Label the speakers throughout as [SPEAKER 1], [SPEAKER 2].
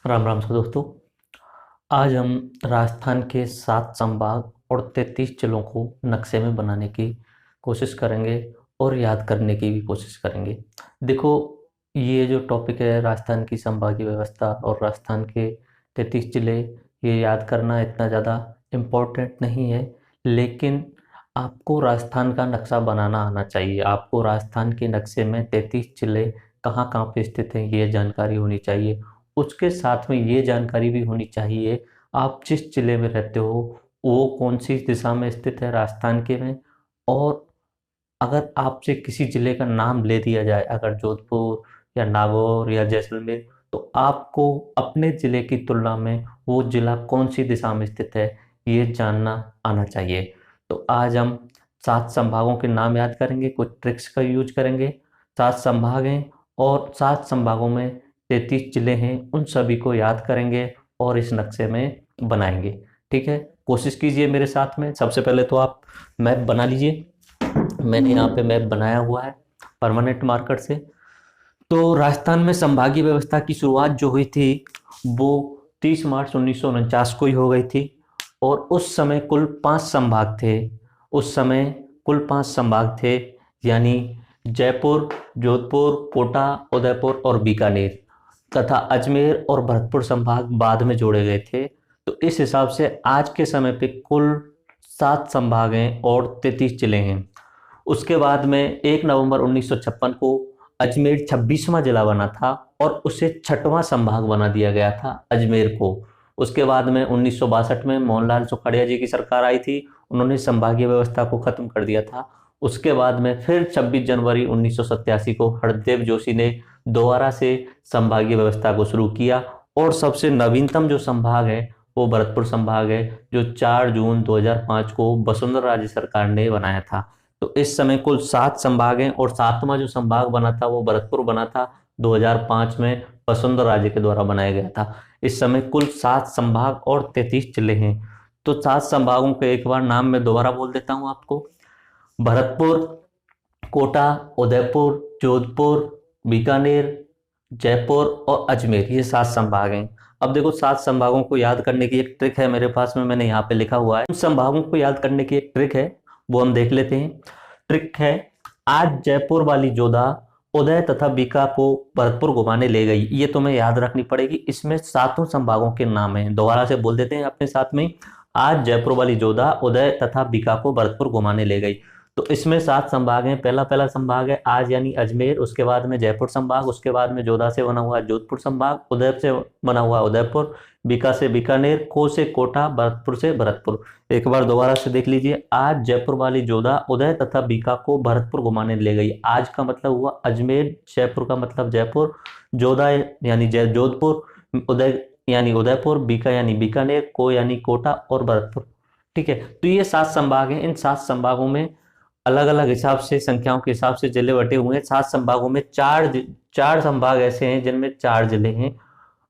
[SPEAKER 1] राम राम से दोस्तों। आज हम राजस्थान के 7 संभाग और 33 जिलों को नक्शे में बनाने की कोशिश करेंगे और याद करने की भी कोशिश करेंगे। देखो, ये जो टॉपिक है राजस्थान की संभागीय व्यवस्था और राजस्थान के 33 जिले, ये याद करना इतना ज़्यादा इम्पोर्टेंट नहीं है। लेकिन आपको राजस्थान का नक्शा बनाना आना चाहिए। आपको राजस्थान के नक्शे में 33 जिले कहाँ कहाँ पे स्थित हैं ये जानकारी होनी चाहिए। उसके साथ में ये जानकारी भी होनी चाहिए आप जिस जिले में रहते हो वो कौन सी दिशा में स्थित है राजस्थान के में। और अगर आपसे किसी जिले का नाम ले दिया जाए, अगर जोधपुर या नागौर या जैसलमेर, तो आपको अपने जिले की तुलना में वो जिला कौन सी दिशा में स्थित है ये जानना आना चाहिए। तो आज हम 7 संभागों के नाम याद करेंगे, कुछ ट्रिक्स का यूज करेंगे। 7 संभाग हैं और 7 संभागों में 33 जिले हैं, उन सभी को याद करेंगे और इस नक्शे में बनाएंगे। ठीक है, कोशिश कीजिए मेरे साथ में। सबसे पहले तो आप मैप बना लीजिए। मैंने यहाँ पे मैप बनाया हुआ है परमानेंट मार्कर से। तो राजस्थान में संभागीय व्यवस्था की शुरुआत जो हुई थी वो 30 मार्च 1949 को ही हो गई थी। और उस समय कुल 5 संभाग थे। उस समय कुल 5 संभाग थे, यानी जयपुर, जोधपुर, कोटा, उदयपुर और बीकानेर, तथा अजमेर और भरतपुर संभाग बाद में जोड़े गए थे। तो इस हिसाब से आज के समय पे कुल 7 संभाग हैं और 33 जिले हैं। उसके बाद में 1 नवंबर 1956 को अजमेर 26वां जिला बना था और उसे 6वां संभाग बना दिया गया था अजमेर को। उसके बाद में 1962 में मोहनलाल सुखाड़िया जी की सरकार आई थी, उन्होंने संभागीय व्यवस्था को खत्म कर दिया था। उसके बाद में फिर 26 जनवरी 1987 को हरदेव जोशी ने दोबारा से संभागीय व्यवस्था को शुरू किया। और सबसे नवीनतम जो संभाग है वो भरतपुर संभाग है, जो 4 जून 2005 को वसुंधरा राजे सरकार ने बनाया था। तो इस समय कुल 7 संभाग हैं और 7वां जो संभाग बना था वो भरतपुर बना था, 2005 में वसुंधरा राजे के द्वारा बनाया गया था। इस समय कुल 7 संभाग और 33 जिले हैं। तो 7 संभागों के एक बार नाम मैं दोबारा बोल देता हूं आपको। भरतपुर, कोटा, उदयपुर, जोधपुर, बीकानेर, जयपुर और अजमेर, ये 7 संभाग हैं। अब देखो, 7 संभागों को याद करने की एक ट्रिक है मेरे पास में, मैंने यहाँ पे लिखा हुआ है। उन संभागों को याद करने की एक ट्रिक है, वो हम देख लेते हैं। ट्रिक है, आज जयपुर वाली जोधा उदय तथा बीका को भरतपुर घुमाने ले गई। ये तुम्हें याद रखनी पड़ेगी। इसमें 7 संभागों के नाम हैं, दोबारा से बोल देते हैं अपने साथ में। आज जयपुर वाली जोधा उदय तथा बीका को भरतपुर घुमाने ले गई। तो इसमें 7 संभाग हैं। पहला पहला संभाग है आज यानी अजमेर, उसके बाद में जयपुर संभाग, उसके बाद में जोधा से बना हुआ जोधपुर संभाग, उदय से बना हुआ उदयपुर, बीका से बीकानेर, को से कोटा, भरतपुर से भरतपुर। एक बार दोबारा से देख लीजिए। आज जयपुर वाली जोधा उदय तथा बीका को भरतपुर घुमाने ले गई। आज का मतलब हुआ अजमेर, जयपुर का मतलब जयपुर, जोधा यानी जोधपुर, उदय यानी उदयपुर, बीका यानी बीकानेर, को यानी कोटा और भरतपुर। ठीक है, तो ये 7 संभाग हैं। इन 7 संभागों में अलग अलग हिसाब से, संख्याओं के हिसाब से जिले बटे हुए हैं। 7 संभागों में चार संभाग ऐसे हैं जिनमें 4 जिले हैं।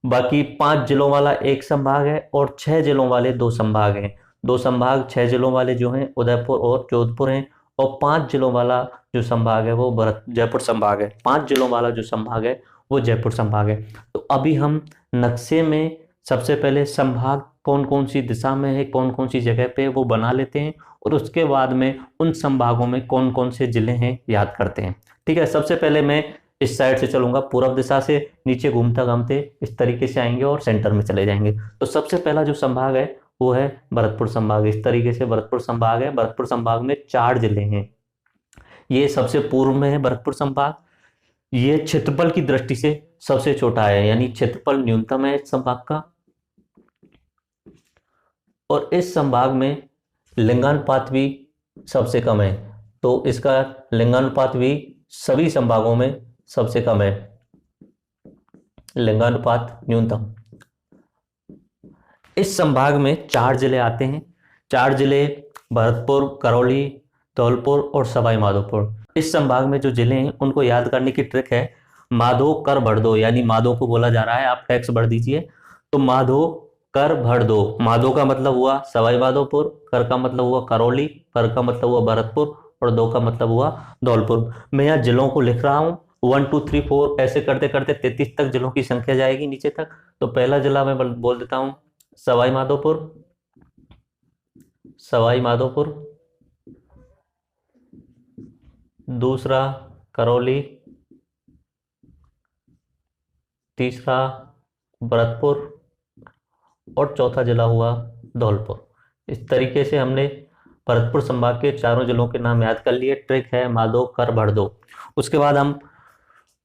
[SPEAKER 1] बाकी 5 जिलों वाला एक संभाग है और 6 जिलों वाले 2 संभाग हैं। 2 संभाग 6 जिलों वाले जो हैं उदयपुर और जोधपुर हैं, और 5 जिलों वाला जो संभाग है वो जयपुर संभाग है। 5 जिलों वाला जो संभाग है वो जयपुर संभाग है। तो अभी हम नक्शे में सबसे पहले संभाग कौन कौन सी दिशा में है, कौन कौन सी जगह पे वो बना लेते हैं, और उसके बाद में उन संभागों में कौन कौन से जिले हैं याद करते हैं। ठीक है, सबसे पहले मैं इस साइड से चलूंगा, पूर्व दिशा से नीचे घूमता घूमते इस तरीके से आएंगे और सेंटर में चले जाएंगे। तो सबसे पहला जो संभाग है वो है भरतपुर संभाग। इस तरीके से भरतपुर संभाग है। भरतपुर संभाग में 4 जिले हैं। ये सबसे पूर्व में है भरतपुर संभाग। ये क्षेत्रफल की दृष्टि से सबसे छोटा है, यानी क्षेत्रफल न्यूनतम है इस संभाग का। और इस संभाग में लिंगानुपात भी सबसे कम है। तो इसका लिंगानुपात भी सभी संभागों में सबसे कम है, लिंगानुपात न्यूनतम। इस संभाग में 4 जिले आते हैं। 4 जिले भरतपुर, करौली, धौलपुर और सवाई माधोपुर। इस संभाग में जो जिले हैं उनको याद करने की ट्रिक है, माधो कर भर दो, यानी माधो को बोला जा रहा है, आप टैक्स भर दीजिए। तो माधो कर भर दो। माधो का मतलब हुआ सवाई माधोपुर, कर का मतलब हुआ करौली, भर का मतलब हुआ भरतपुर और दो का मतलब हुआ धौलपुर। मैं यहाँ जिलों को लिख रहा हूँ, 1 2 3 4 ऐसे करते करते 33 तक जिलों की संख्या जाएगी नीचे तक। तो पहला जिला मैं बोल देता हूँ सवाई माधोपुर, सवाई माधोपुर। दूसरा करौली, तीसरा भरतपुर और चौथा जिला हुआ धौलपुर। इस तरीके से हमने भरतपुर संभाग के चारों जिलों के नाम याद कर लिए। ट्रिक है माधो कर भर दो। उसके बाद हम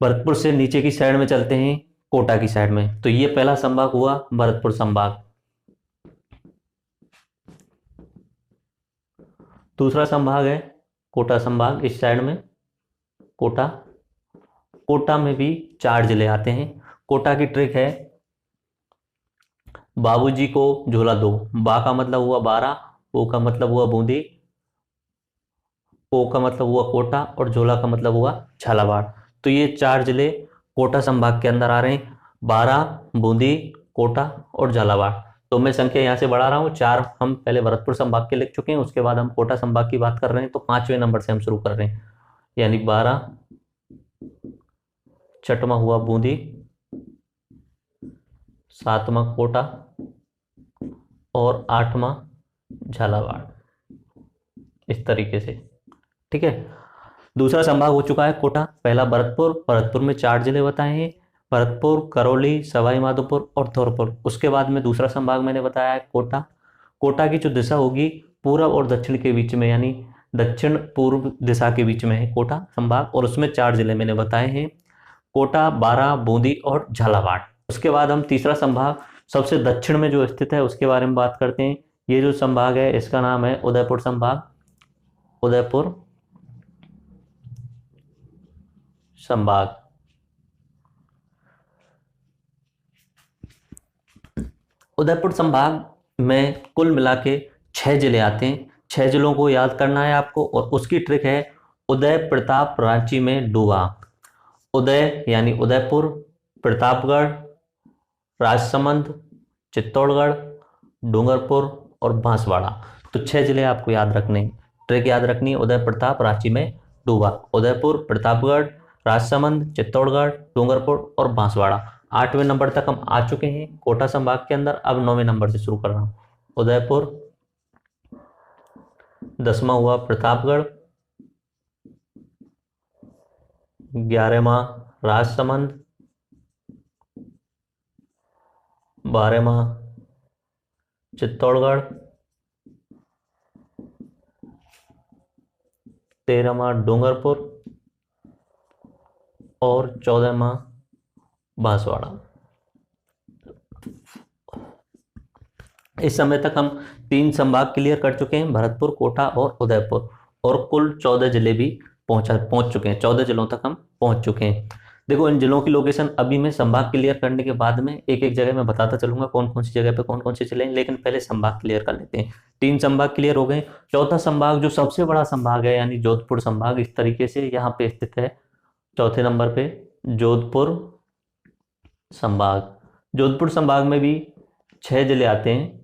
[SPEAKER 1] भरतपुर से नीचे की साइड में चलते हैं, कोटा की साइड में। तो ये पहला संभाग हुआ भरतपुर संभाग। दूसरा संभाग है कोटा संभाग, इस साइड में कोटा। कोटा में भी 4 जिले आते हैं। कोटा की ट्रिक है बाबूजी को झोला दो। बा का मतलब हुआ 12, ओ का मतलब हुआ बूंदी, ओ का मतलब हुआ कोटा और झोला का मतलब हुआ झालावाड़। तो ये 4 जिले कोटा संभाग के अंदर आ रहे हैं, 12, बूंदी, कोटा और झालावाड़। तो मैं संख्या यहाँ से बढ़ा रहा हूँ। 4 हम पहले भरतपुर संभाग के लिख चुके हैं, उसके बाद हम कोटा संभाग की बात कर रहे हैं। तो 5वें नंबर से हम शुरू कर रहे हैं, यानी 12, 6वां हुआ बूंदी, 7वां कोटा और 8वां झालावाड़। इस तरीके से, ठीक है। दूसरा संभाग हो चुका है कोटा। पहला भरतपुर, भरतपुर में 4 जिले बताए हैं, भरतपुर, करौली, सवाई माधोपुर और धौलपुर। उसके बाद में दूसरा संभाग मैंने बताया है कोटा। कोटा की जो दिशा होगी पूर्व और दक्षिण के बीच में, यानी दक्षिण पूर्व दिशा के बीच में है कोटा संभाग, और उसमें 4 जिले मैंने बताए हैं, कोटा, 12, बूंदी और झालावाड़। उसके बाद हम तीसरा संभाग सबसे दक्षिण में जो स्थित है उसके बारे में बात करते हैं। ये जो संभाग है इसका नाम है उदयपुर संभाग, उदयपुर संभाग। उदयपुर संभाग में कुल मिला के 6 जिले आते हैं। 6 जिलों को याद करना है आपको, और उसकी ट्रिक है उदय, प्रताप, रांची में डूबा। उदय यानी उदयपुर, प्रतापगढ़, राजसमंद, चित्तौड़गढ़, डूंगरपुर और बांसवाड़ा। तो 6 जिले आपको याद रखने, ट्रिक याद रखनी है, उदय, प्रताप, रांची में डूबा। उदयपुर, प्रतापगढ़, राजसमंद, चित्तौड़गढ़, डूंगरपुर और बांसवाड़ा। 8वें नंबर तक हम आ चुके हैं कोटा संभाग के अंदर। अब 9वें नंबर से शुरू कर रहा हूं। उदयपुर, 10वां हुआ प्रतापगढ़, 11वां राजसमंद, 12वां चित्तौड़गढ़, 13वां डूंगरपुर और 14वां बांसवाड़ा। इस समय तक हम 3 संभाग क्लियर कर चुके हैं, भरतपुर, कोटा और उदयपुर, और कुल 14 जिले भी पहुंच चुके हैं। 14 जिलों तक हम पहुंच चुके हैं। देखो इन जिलों की लोकेशन अभी मैं संभाग क्लियर करने के बाद में एक एक जगह मैं बताता चलूंगा कौन कौन सी जगह पे कौन कौन से जिले हैं, लेकिन पहले संभाग क्लियर कर लेते हैं। 3 संभाग क्लियर हो गए। चौथा संभाग जो सबसे बड़ा संभाग है, यानी जोधपुर संभाग, इस तरीके से यहाँ पे स्थित है। चौथे नंबर पे जोधपुर संभाग। जोधपुर संभाग में भी 6 जिले आते हैं।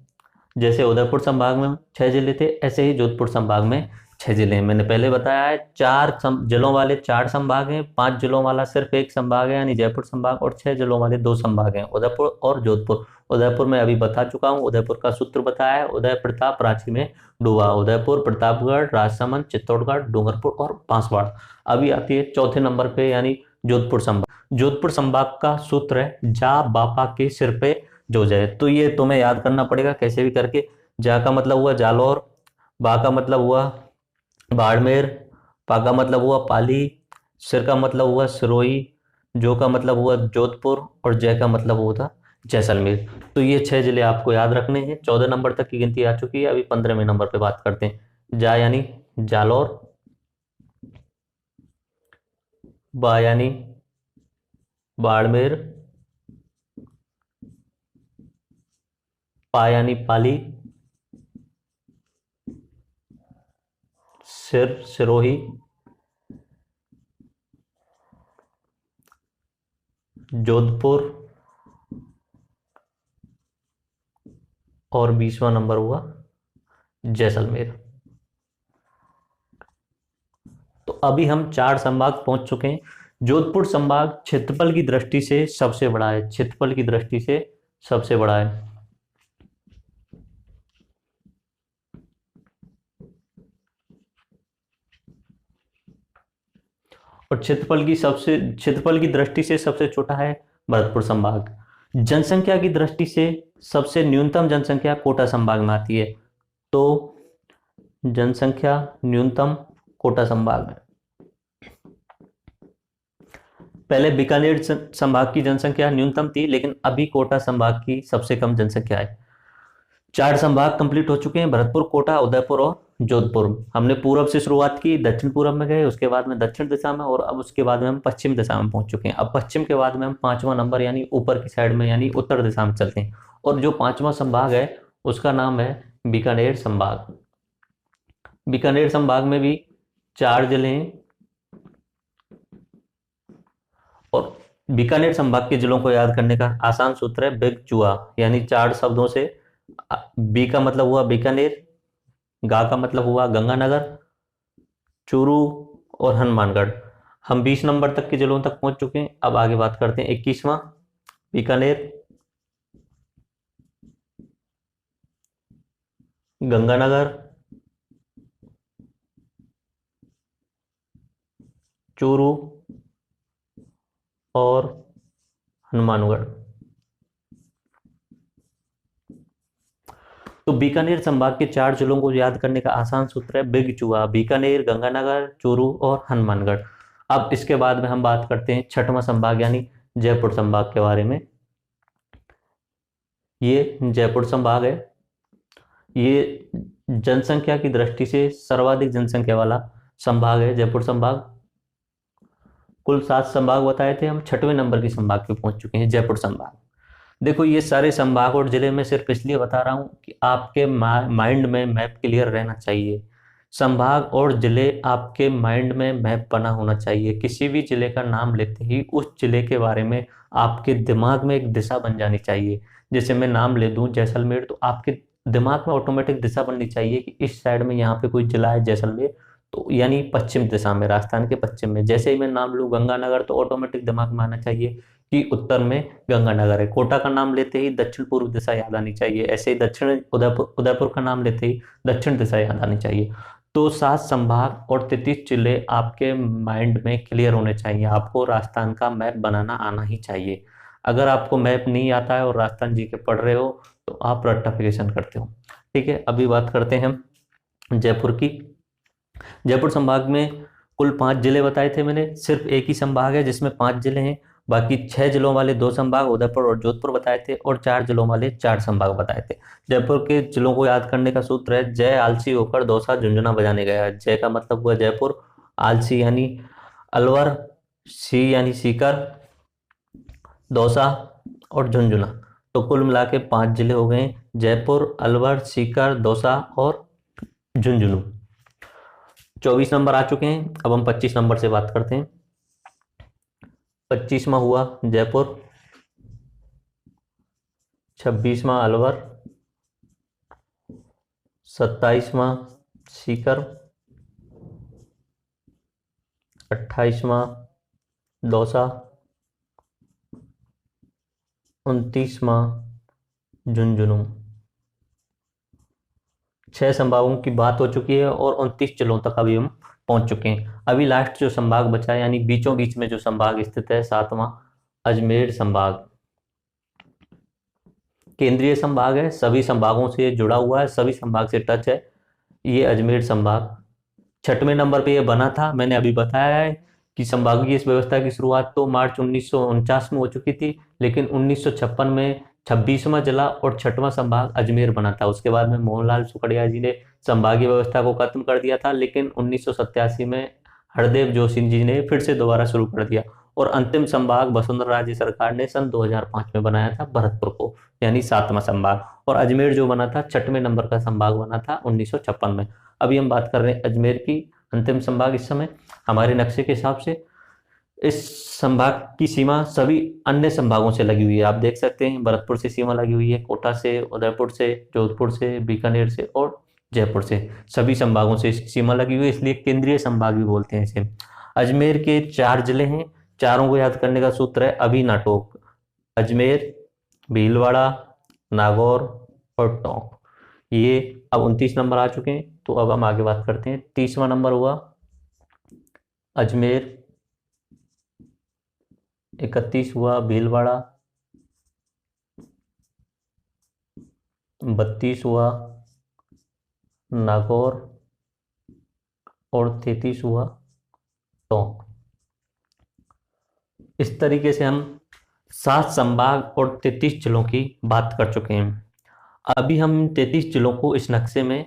[SPEAKER 1] जैसे उदयपुर संभाग में 6 जिले थे, ऐसे ही जोधपुर संभाग में 6 जिले हैं। मैंने पहले बताया है 4 जिलों वाले 4 संभाग हैं, 5 जिलों वाला सिर्फ 1 संभाग है यानी जयपुर संभाग, और 6 जिलों वाले 2 संभाग हैं, उदयपुर और जोधपुर। उदयपुर में अभी बता चुका हूँ, उदयपुर का सूत्र बताया है, उदय, प्रताप, रांची में डूबा। उदयपुर, प्रतापगढ़, राजसमंद, चित्तौड़गढ़, डूंगरपुर और बांसवाड़ा। अभी आती है चौथे नंबर पे, यानी जोधपुर संभाग। जोधपुर संभाग का सूत्र है जा बापा के सिर पे जो जय। तो ये तुम्हें याद करना पड़ेगा कैसे भी करके। जा का मतलब हुआ जालौर, बा का मतलब हुआ बाड़मेर, पा का मतलब हुआ पाली, सिर का मतलब हुआ सिरोही, जो का मतलब हुआ जोधपुर और जय का मतलब हुआ था जैसलमेर। तो ये 6 जिले आपको याद रखने हैं। 14 नंबर तक की गिनती आ चुकी है। अभी 15वें नंबर पे बात करते हैं। जा यानी जालौर, बा यानी बाड़मेर, पा यानी पाली, सिर सिरोही, जोधपुर और 20वां नंबर हुआ जैसलमेर। तो अभी हम 4 संभाग पहुंच चुके हैं। जोधपुर संभाग क्षेत्रफल की दृष्टि से सबसे बड़ा है, क्षेत्रफल की दृष्टि से सबसे बड़ा है। और क्षेत्रफल की दृष्टि से सबसे छोटा है भरतपुर संभाग। जनसंख्या की दृष्टि से सबसे न्यूनतम जनसंख्या कोटा संभाग में आती है। तो जनसंख्या न्यूनतम कोटा संभाग में। पहले बीकानेर संभाग की जनसंख्या न्यूनतम थी, लेकिन अभी कोटा संभाग की सबसे कम जनसंख्या है। 4 संभाग कंप्लीट हो चुके हैं, भरतपुर, कोटा, उदयपुर और जोधपुर। हमने पूर्व से शुरुआत की, दक्षिण पूर्व में गए, उसके बाद में दक्षिण दिशा में, और अब उसके बाद में हम पश्चिम दिशा में पहुंच चुके हैं। अब पश्चिम के बाद में हम 5वां नंबर यानी ऊपर की साइड में यानी उत्तर दिशा में चलते हैं। और जो 5वां संभाग है उसका नाम है बीकानेर संभाग। बीकानेर संभाग में भी 4 जिले हैं। और बीकानेर संभाग के जिलों को याद करने का आसान सूत्र है बिग चूहा, यानी 4 शब्दों से। बी का मतलब हुआ बीकानेर, गा का मतलब हुआ गंगानगर, चूरू और हनुमानगढ़। हम 20 नंबर तक के जिलों तक पहुंच चुके हैं। अब आगे बात करते हैं 21वां, बीकानेर, गंगानगर, चूरू और हनुमानगढ़। तो बीकानेर संभाग के 4 जिलों को याद करने का आसान सूत्र है बिग चूहा, बीकानेर, गंगानगर, चूरू और हनुमानगढ़। अब इसके बाद में हम बात करते हैं 6वां संभाग यानी जयपुर संभाग के बारे में। ये जयपुर संभाग है। ये जनसंख्या की दृष्टि से सर्वाधिक जनसंख्या वाला संभाग है जयपुर संभाग। कुल 7 संभाग बताए थे, हम 6वें नंबर की संभाग पे पहुंच चुके हैं, जयपुर संभाग। देखो, ये सारे संभाग और जिले मैं सिर्फ इसलिए बता रहा हूं कि आपके माइंड में मैप क्लियर रहना चाहिए। संभाग और जिले आपके माइंड में मैप बना होना चाहिए। किसी भी जिले का नाम लेते ही उस जिले के बारे में आपके दिमाग में एक दिशा बन जानी चाहिए। जैसे मैं नाम ले दूं जैसलमेर, तो आपके दिमाग में ऑटोमेटिक दिशा बननी चाहिए कि इस साइड में यहाँ पे कोई जिला है जैसलमेर, तो यानी पश्चिम दिशा में, राजस्थान के पश्चिम में। जैसे ही मैं नाम लूँ गंगानगर, तो ऑटोमेटिक दिमाग में आना चाहिए कि उत्तर में गंगानगर है। कोटा का नाम लेते ही दक्षिण पूर्व दिशा याद आनी चाहिए। ऐसे ही दक्षिण उदयपुर का नाम लेते ही दक्षिण दिशा याद आनी चाहिए। तो 7 संभाग और 33 जिले आपके माइंड में क्लियर होने चाहिए। आपको राजस्थान का मैप बनाना आना ही चाहिए। अगर आपको मैप नहीं आता है और राजस्थान जी के पढ़ रहे हो तो आप रट्टाफिकेशन करते हो। ठीक है, अभी बात करते हैं हम जयपुर की। जयपुर संभाग में कुल 5 जिले बताए थे मैंने। सिर्फ एक ही संभाग है जिसमें 5 जिले हैं। बाकी 6 जिलों वाले 2 संभाग उदयपुर और जोधपुर बताए थे, और 4 जिलों वाले 4 संभाग बताए थे। जयपुर के जिलों को याद करने का सूत्र है जय आलसी होकर दौसा झुंझुना बजाने गया। जय का मतलब हुआ जयपुर, आलसी यानी अलवर, सी यानी सीकर, दौसा और झुंझुना। तो कुल मिला के 5 जिले हो गए, जयपुर, अलवर, सीकर, दौसा और झुंझुनू। 24 नंबर आ चुके हैं। अब हम 25 नंबर से बात करते हैं। 25वां हुआ जयपुर, 26वां अलवर, 27वां सीकर, 28वां दौसा, 29वां झुंझुनू। 6 संभागों की बात हो चुकी है और 29 जिलों तक अभी हम पहुंच चुके हैं। अभी लास्ट जो संभाग बचा है यानी बीचों बीच में जो संभाग स्थित है 7वां अजमेर संभाग। केंद्रीय संभाग है, सभी संभागों से जुड़ा हुआ है, सभी संभाग से टच है ये अजमेर संभाग। 6वें नंबर पे ये बना था। मैंने अभी बताया है कि संभागीय इस व्यवस्था की शुरुआत तो मार्च 1949 में हो चुकी थी, लेकिन 1956 में 26वां जिला और 6वां संभाग अजमेर बना था। उसके बाद में मोहनलाल सुखड़िया जी ने संभागीय व्यवस्था को खत्म कर दिया था, लेकिन 1987 में हरदेव जोशी जी ने फिर से दोबारा शुरू कर दिया। और अंतिम संभाग वसुंधरा राजे सरकार ने सन 2005 में बनाया था भरतपुर को, यानी 7वां संभाग। और अजमेर जो बना था 6वें नंबर का संभाग बना था 1956 में। अभी हम बात कर रहे हैं अजमेर की, अंतिम संभाग इस समय हमारे नक्शे के हिसाब से। इस संभाग की सीमा सभी अन्य संभागों से लगी हुई है। आप देख सकते हैं भरतपुर से सीमा लगी हुई है, कोटा से, उदयपुर से, जोधपुर से, बीकानेर से और जयपुर से। सभी संभागों से इसकी सीमा लगी हुई है, इसलिए केंद्रीय संभाग भी बोलते हैं इसे। अजमेर के 4 जिले हैं, चारों को याद करने का सूत्र है अभी नाटोक, अजमेर, भीलवाड़ा, नागौर और टोंक। ये अब 29 नंबर आ चुके हैं, तो अब हम आगे बात करते हैं। 30वां नंबर हुआ अजमेर, 31 हुआ भीलवाड़ा, 32 हुआ नागौर और 33 हुआ टोंक। इस तरीके से हम 7 संभाग और 33 जिलों की बात कर चुके हैं। अभी हम 33 जिलों को इस नक्शे में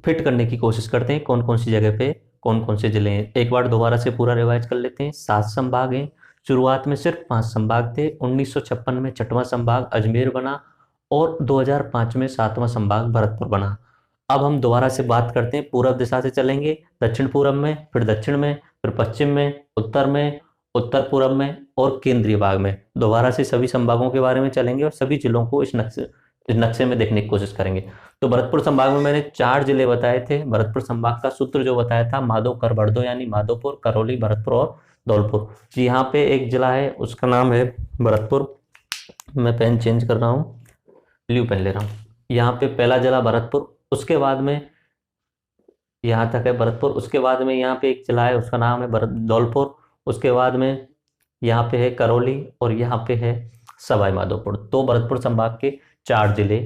[SPEAKER 1] फिट करने की कोशिश करते हैं, कौन कौन सी जगह पे कौन कौन से जिले हैं। एक बार दोबारा से पूरा रिवाइज कर लेते हैं। 7 संभाग हैं। शुरुआत में सिर्फ 5 संभाग थे। 1956 में 6वां संभाग अजमेर बना और 2005 में 7वां संभाग भरतपुर बना। अब हम दोबारा से बात करते हैं, पूर्व दिशा से चलेंगे, दक्षिण पूर्व में, फिर दक्षिण में, फिर पश्चिम में, उत्तर पूर्व में और केंद्रीय भाग में। दोबारा से सभी संभागों के बारे में चलेंगे और सभी जिलों को इस नक्शे में देखने की कोशिश करेंगे। तो भरतपुर संभाग में मैंने 4 जिले बताए थे। भरतपुर संभाग का सूत्र जो बताया था माधो कर बड़दो, यानी माधोपुर, करौली, भरतपुर और धौलपुर। जी यहाँ पे एक जिला है, उसका नाम है भरतपुर। मैं पेन चेंज कर रहा हूँ, ब्लू पेन ले रहा हूँ। यहाँ पे पहला जिला भरतपुर, उसके बाद में यहाँ तक है भरतपुर, उसके बाद में यहाँ पे एक जिला है, उसका नाम है धौलपुर, उसके बाद में यहाँ पे है करौली और यहाँ पे है सवाई माधोपुर। तो भरतपुर संभाग के 4 जिले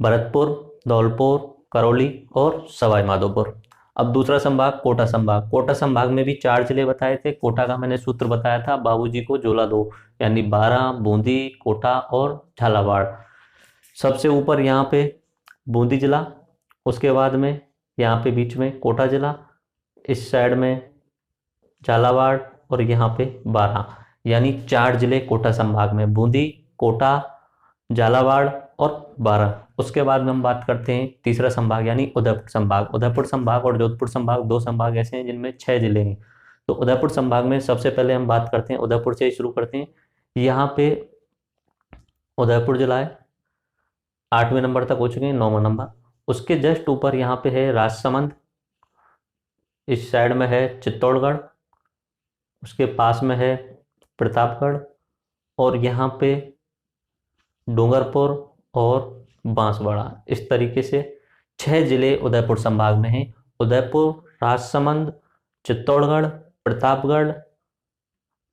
[SPEAKER 1] भरतपुर, धौलपुर, करौली और सवाई माधोपुर। अब दूसरा संभाग कोटा संभाग। कोटा संभाग में भी 4 जिले बताए थे। कोटा का मैंने सूत्र बताया था बाबूजी को झोला दो, यानी बारां, बूंदी, कोटा और झालावाड़। सबसे ऊपर यहाँ पे बूंदी जिला, उसके बाद में यहाँ पे बीच में कोटा जिला, इस साइड में झालावाड़ और यहाँ पे बारां, यानी 4 जिले कोटा संभाग में, बूंदी, कोटा, झालावाड़ और बारां। उसके बाद में हम बात करते हैं तीसरा संभाग यानी उदयपुर संभाग। उदयपुर संभाग और जोधपुर संभाग 2 संभाग ऐसे हैं जिनमें 6 जिले हैं। तो उदयपुर संभाग में सबसे पहले हम बात करते हैं, उदयपुर से ही शुरू करते हैं। यहाँ पे उदयपुर जिला है, 8वें नंबर तक हो चुके हैं, 9वां नंबर। उसके जस्ट ऊपर यहाँ पे है राजसमंद, इस साइड में है चित्तौड़गढ़, उसके पास में है प्रतापगढ़ और यहाँ पे डूंगरपुर और बांसवाड़ा। इस तरीके से 6 जिले उदयपुर संभाग में हैं। उदयपुर, राजसमंद, चित्तौड़गढ़, प्रतापगढ़,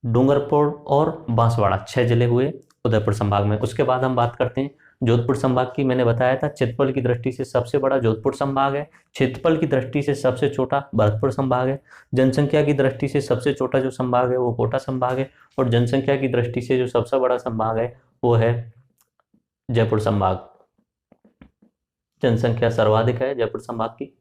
[SPEAKER 1] डूंगरपुर और बांसवाड़ा, 6 जिले हुए उदयपुर संभाग में। उसके बाद हम बात करते हैं जोधपुर संभाग की। मैंने बताया था क्षेत्रफल की दृष्टि से सबसे बड़ा जोधपुर संभाग है, क्षेत्रफल की दृष्टि से सबसे छोटा भरतपुर संभाग है, जनसंख्या की दृष्टि से सबसे छोटा जो संभाग है वो कोटा संभाग है और जनसंख्या की दृष्टि से जो सबसे बड़ा संभाग है वो है जयपुर संभाग। जनसंख्या सर्वाधिक है जयपुर संभाग की।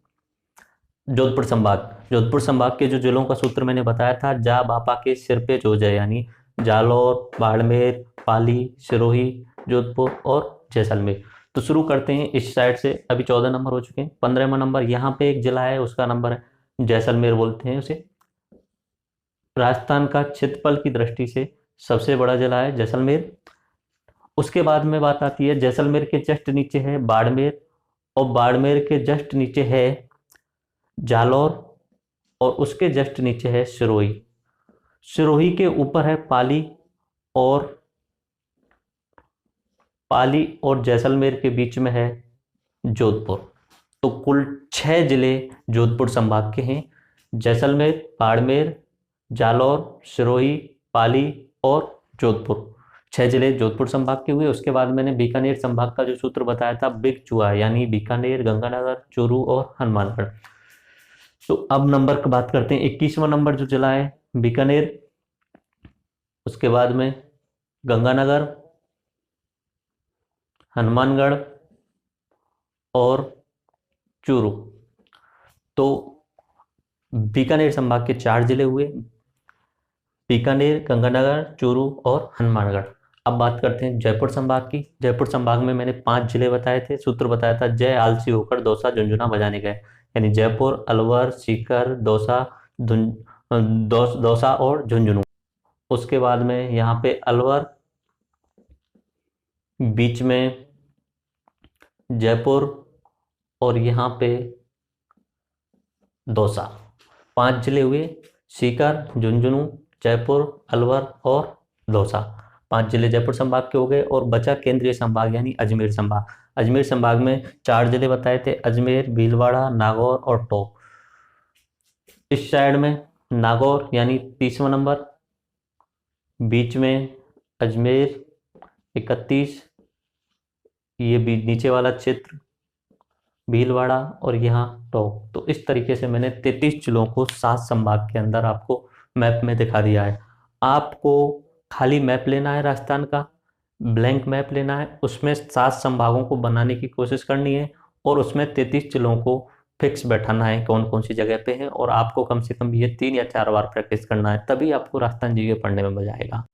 [SPEAKER 1] जोधपुर संभाग के जो जिलों का सूत्र मैंने बताया था, जा बापा के सिर पे जो जय, यानी जालौर, बाड़मेर, पाली, सिरोही, जोधपुर और जैसलमेर। तो शुरू करते हैं इस साइड से। अभी 14 नंबर हो चुके हैं। 15वां नंबर यहाँ पे एक जिला है, उसका नंबर है जैसलमेर, बोलते हैं उसे। राजस्थान का क्षेत्रफल की दृष्टि से सबसे बड़ा जिला है जैसलमेर। उसके बाद में बात आती है जैसलमेर के जस्ट नीचे है बाड़मेर और बाड़मेर के जस्ट नीचे है जालौर और उसके जस्ट नीचे है सिरोही। सिरोही के ऊपर है पाली और जैसलमेर के बीच में है जोधपुर। तो कुल 6 जिले जोधपुर संभाग के हैं, जैसलमेर, बाड़मेर, जालौर, सिरोही, पाली और जोधपुर। 6 जिले जोधपुर संभाग के हुए। उसके बाद मैंने बीकानेर संभाग का जो सूत्र बताया था बिग चूहा, यानी बीकानेर, गंगानगर, चूरू और हनुमानगढ़। तो अब नंबर की बात करते हैं। 21वां नंबर जो जिला है बीकानेर, उसके बाद में गंगानगर, हनुमानगढ़ और चूरू। तो बीकानेर संभाग के 4 जिले हुए, बीकानेर, गंगानगर, चूरू और हनुमानगढ़। अब बात करते हैं जयपुर संभाग की। जयपुर संभाग में मैंने 5 जिले बताए थे, सूत्र बताया था जय आलसी होकर दौसा झुंझुनू बजाने गए, यानी जयपुर, अलवर, सीकर, दौसा और झुंझुनू। उसके बाद में यहाँ पे अलवर, बीच में जयपुर और यहाँ पे दौसा। 5 जिले हुए, सीकर, झुंझुनू, जयपुर, अलवर और दौसा। 5 जिले जयपुर संभाग के हो गए और बचा केंद्रीय संभाग यानी अजमेर संभाग। अजमेर संभाग में 4 जिले बताए थे, अजमेर, भीलवाड़ा, नागौर और टोंक। इस साइड में नागौर यानी 30वां नंबर, बीच में अजमेर 31, ये भी नीचे वाला क्षेत्र भीलवाड़ा और यहाँ टोंक। तो इस तरीके से मैंने 33 जिलों को 7 संभाग के अंदर आपको मैप में दिखा दिया है। आपको खाली मैप लेना है राजस्थान का, ब्लैंक मैप लेना है, उसमें 7 संभागों को बनाने की कोशिश करनी है और उसमें 33 जिलों को फिक्स बैठाना है कौन कौन सी जगह पे है, और आपको कम से कम ये 3 या 4 बार प्रैक्टिस करना है, तभी आपको राजस्थान जीके पढ़ने में मजा आएगा।